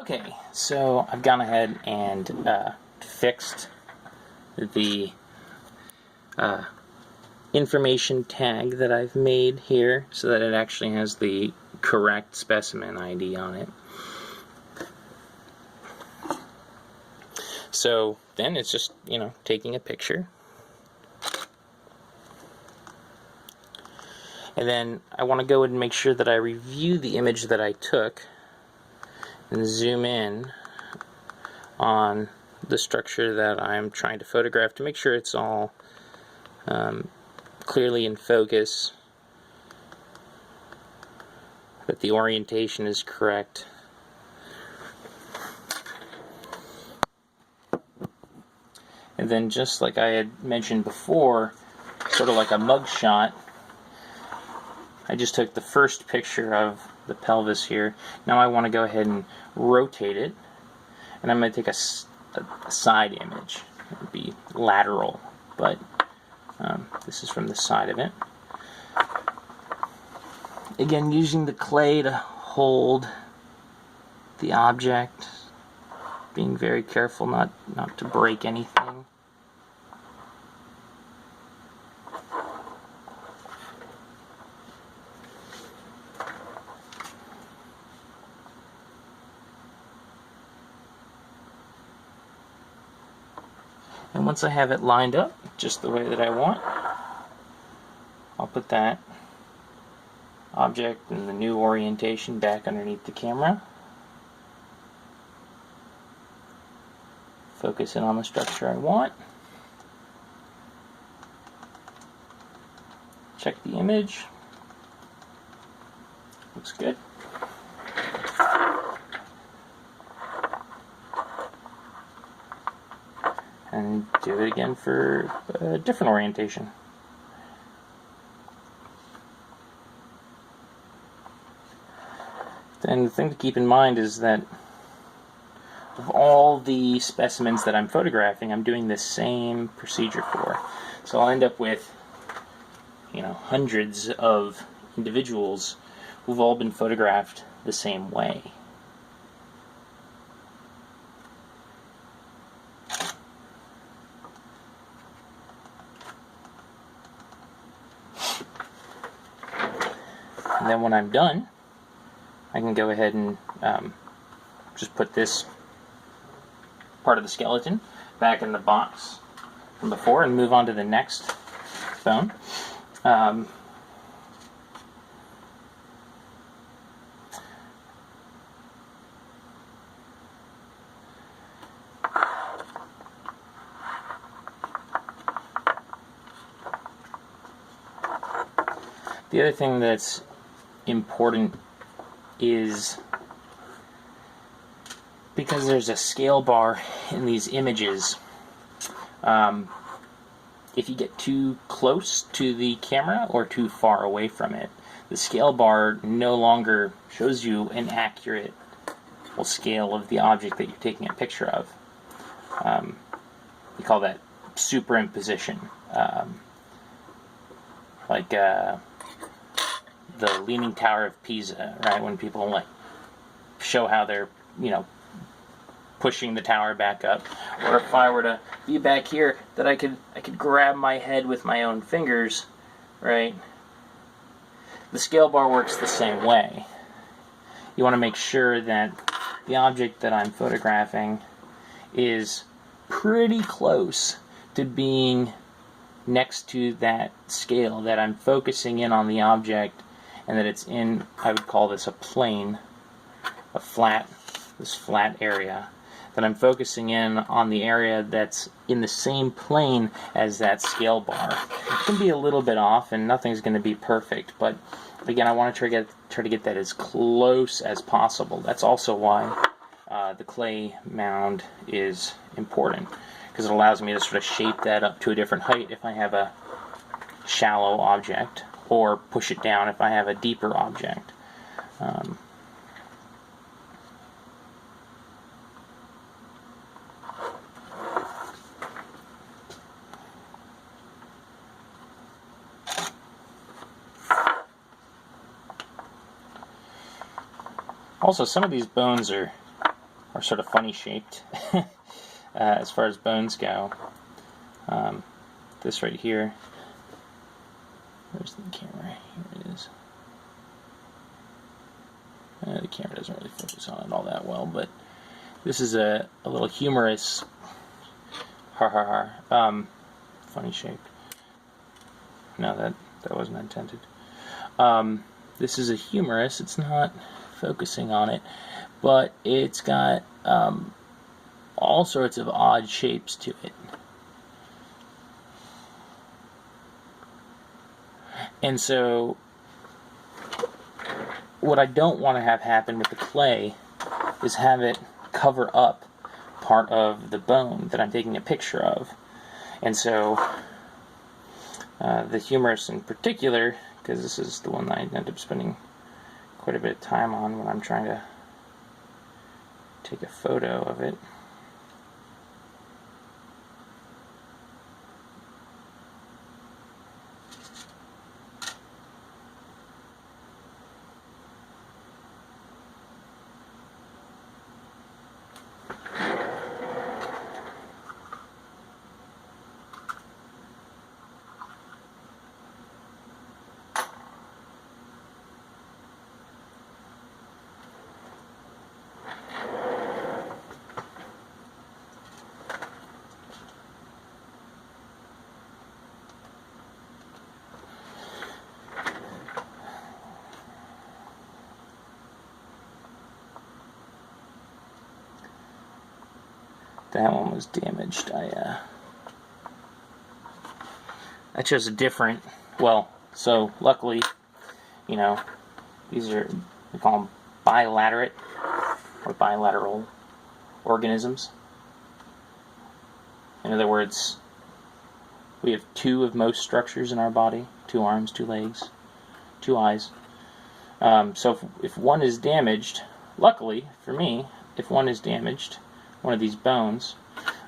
Okay, so I've gone ahead and fixed the information tag that I've made here so that it actually has the correct specimen ID on it. So then it's just, taking a picture. And then I want to go and make sure that I review the image that I took and zoom in on the structure that I'm trying to photograph to make sure it's all clearly in focus, that the orientation is correct. And then, just like I had mentioned before, sort of like a mug shot, I just took the first picture of the pelvis here. Now I want to go ahead and rotate it, and I'm going to take a side image. It would be lateral, but this is from the side of it. Again, using the clay to hold the object, being very careful not to break anything. And once I have it lined up just the way that I want, I'll put that object and the new orientation back underneath the camera. Focus in on the structure I want. Check the image. Looks good. And do it again for a different orientation. Then the thing to keep in mind is that of all the specimens that I'm photographing, I'm doing the same procedure for. So I'll end up with, hundreds of individuals who've all been photographed the same way. And then when I'm done, I can go ahead and just put this part of the skeleton back in the box from before and move on to the next bone. The other thing that's important is, because there's a scale bar in these images, if you get too close to the camera or too far away from it, the scale bar no longer shows you an accurate scale of the object that you're taking a picture of. We call that superimposition. Like the Leaning Tower of Pisa, right? When people show how they're, pushing the tower back up. Or if I were to be back here, that I could grab my head with my own fingers, right? The scale bar works the same way. You want to make sure that the object that I'm photographing is pretty close to being next to that scale, that I'm focusing in on the object, and that it's in, I would call this a plane, this flat area, that I'm focusing in on the area that's in the same plane as that scale bar. It can be a little bit off, and nothing's going to be perfect, but again, I want to try to get that as close as possible. That's also why the clay mound is important, because it allows me to sort of shape that up to a different height if I have a shallow object, or push it down if I have a deeper object. Also, some of these bones are are sort of funny shaped as far as bones go. This right here, where's the camera? Here it is. The camera doesn't really focus on it all that well, but this is a little humorous, funny shape. No, that wasn't intended. This is a humerus. It's not focusing on it, but it's got all sorts of odd shapes to it. And so what I don't want to have happen with the clay is have it cover up part of the bone that I'm taking a picture of. And so the humerus in particular, because this is the one that I end up spending quite a bit of time on when I'm trying to take a photo of it. That one was damaged. I chose a different, well, so luckily, you know, these are, we call them bilaterate, or bilateral organisms. In other words, we have two of most structures in our body: 2 arms, 2 legs, 2 eyes. So if one is damaged, luckily for me, if one is damaged, one of these bones,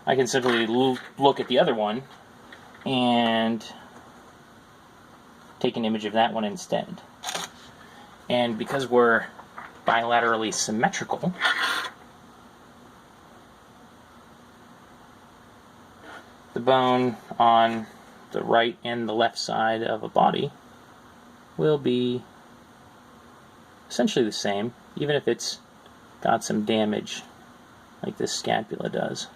I can simply look at the other one and take an image of that one instead. And because we're bilaterally symmetrical, the bone on the right and the left side of a body will be essentially the same, even if it's got some damage like this scapula does.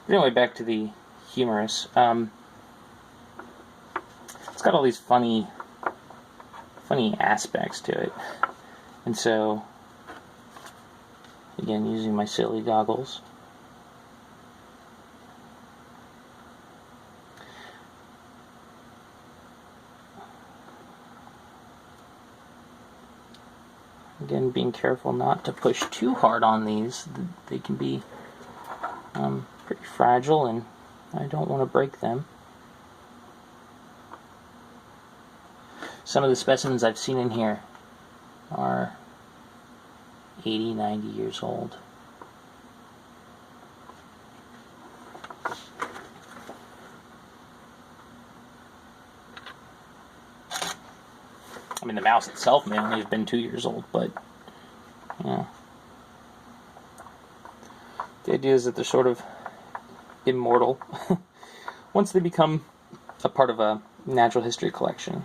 But anyway, back to the humerus. It's got all these funny aspects to it. And so, again, using my silly goggles, again, being careful not to push too hard on these. They can be pretty fragile, and I don't want to break them. Some of the specimens I've seen in here are 80, 90 years old. I mean, the mouse itself may only have been 2 years old, but, you know. The idea is that they're sort of immortal once they become a part of a natural history collection.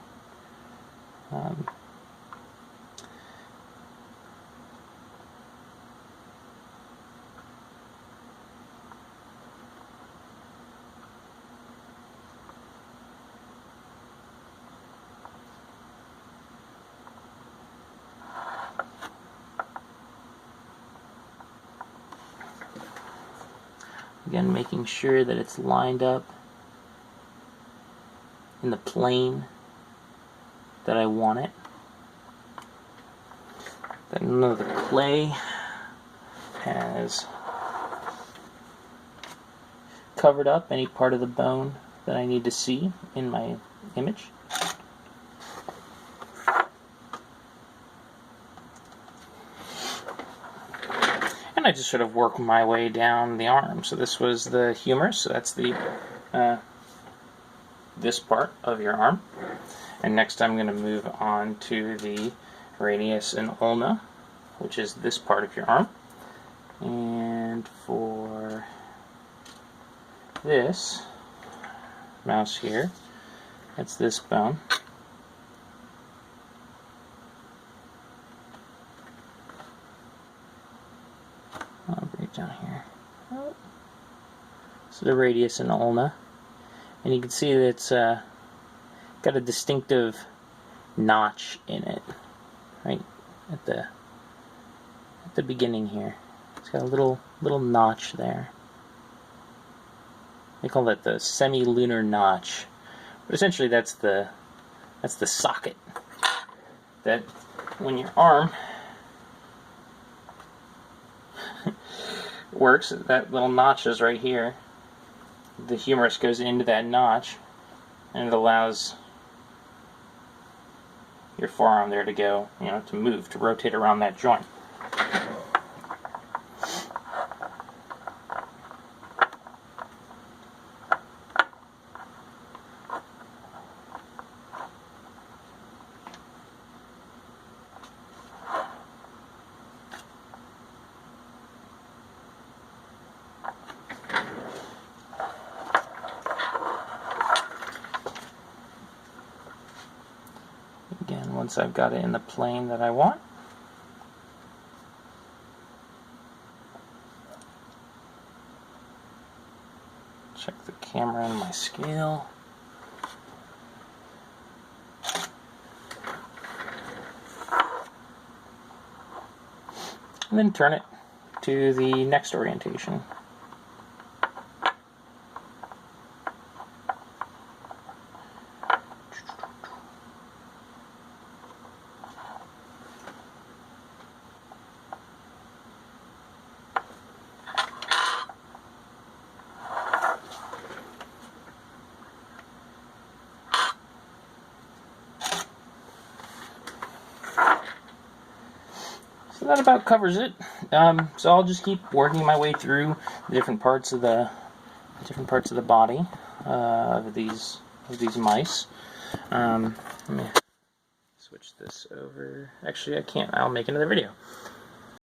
Again, making sure that it's lined up in the plane that I want it. That none of the clay has covered up any part of the bone that I need to see in my image. And I just sort of work my way down the arm. So this was the humerus, so that's the this part of your arm. And next I'm going to move on to the radius and ulna, which is this part of your arm. And for this mouse here, that's this bone. I'll bring it down here. So the radius and ulna. And you can see that it's got a distinctive notch in it, right at the beginning here. It's got a little notch there. They call that the semi-lunar notch. But essentially that's the socket that when your arm works, that little notch is right here. The humerus goes into that notch and it allows your forearm there to go, to move, to rotate around that joint. Again, once I've got it in the plane that I want, check the camera and my scale. And then turn it to the next orientation. So that about covers it. So I'll just keep working my way through the different parts of the body of these mice. Let me switch this over. Actually, I can't. I'll make another video.